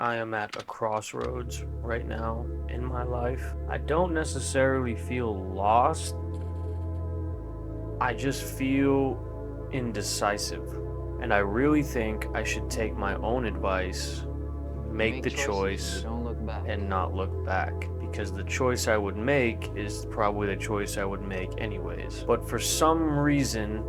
I am at a crossroads right now in my life. I don't necessarily feel lost. I just feel indecisive. And I really think I should take my own advice, make the choice, and not look back. Because the choice I would make is probably the choice I would make anyways. But for some reason,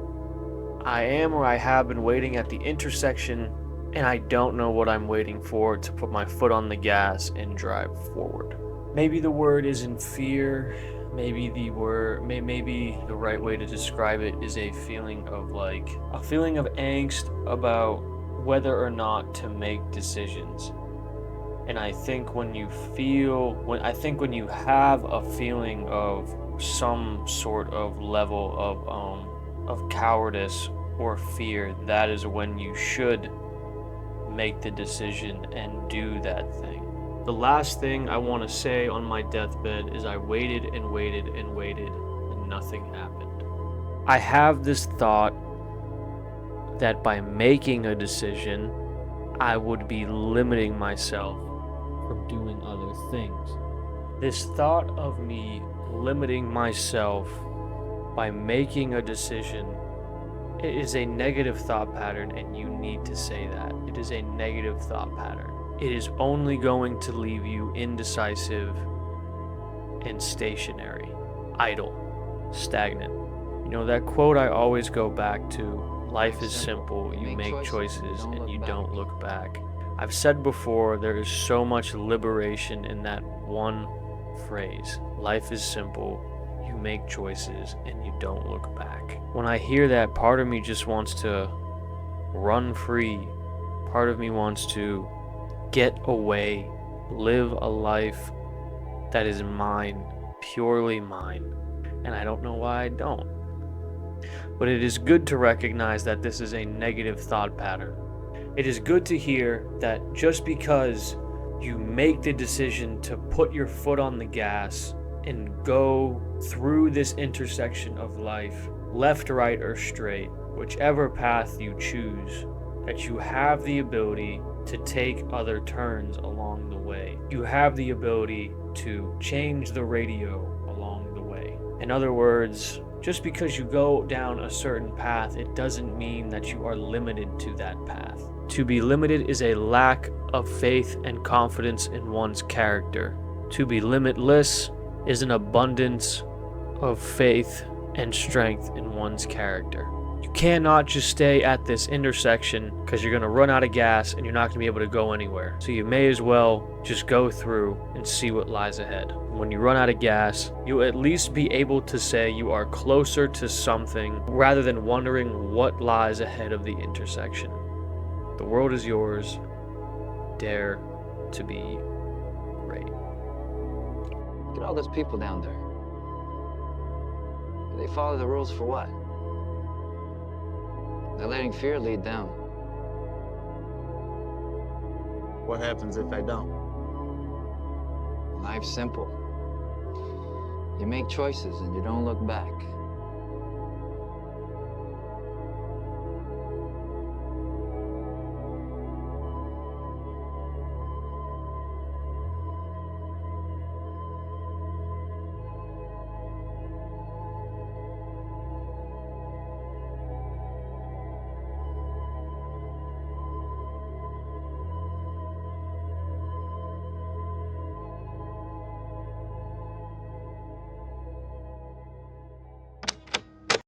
I am or I have been waiting at the intersection, and I don't know what I'm waiting for to put my foot on the gas and drive forward. Maybe the word isn't fear. Maybe the right way to describe it is a feeling of angst about whether or not to make decisions. And I think when you have a feeling of some sort of level of cowardice or fear, that is when you should make the decision and do that thing. The last thing I want to say on my deathbed is I waited and waited and waited and nothing happened. I have this thought that by making a decision, I would be limiting myself from doing other things. This thought of me limiting myself by making a decision, it is a negative thought pattern, and you need to say that. It is a negative thought pattern. It is only going to leave you indecisive and stationary, idle, stagnant. You know, that quote I always go back to, life is simple, you make choices and you don't look back. I've said before, there is so much liberation in that one phrase. Life is simple, you make choices and you don't look back. When I hear that, part of me just wants to run free. Part of me wants to get away, live a life that is mine, purely mine. And I don't know why I don't. But it is good to recognize that this is a negative thought pattern. It is good to hear that just because you make the decision to put your foot on the gas and go through this intersection of life, left, right, or straight, whichever path you choose, that you have the ability to take other turns along the way. You have the ability to change the radio along the way. In other words, just because you go down a certain path, it doesn't mean that you are limited to that path. To be limited is a lack of faith and confidence in one's character. To be limitless is an abundance of faith and strength in one's character. You cannot just stay at this intersection because you're going to run out of gas and you're not going to be able to go anywhere. So you may as well just go through and see what lies ahead. When you run out of gas, you'll at least be able to say you are closer to something rather than wondering what lies ahead of the intersection. The world is yours. Dare to be great. Look at all those people down there. Do they follow the rules for what? They're letting fear lead them. What happens if I don't? Life's simple. You make choices and you don't look back.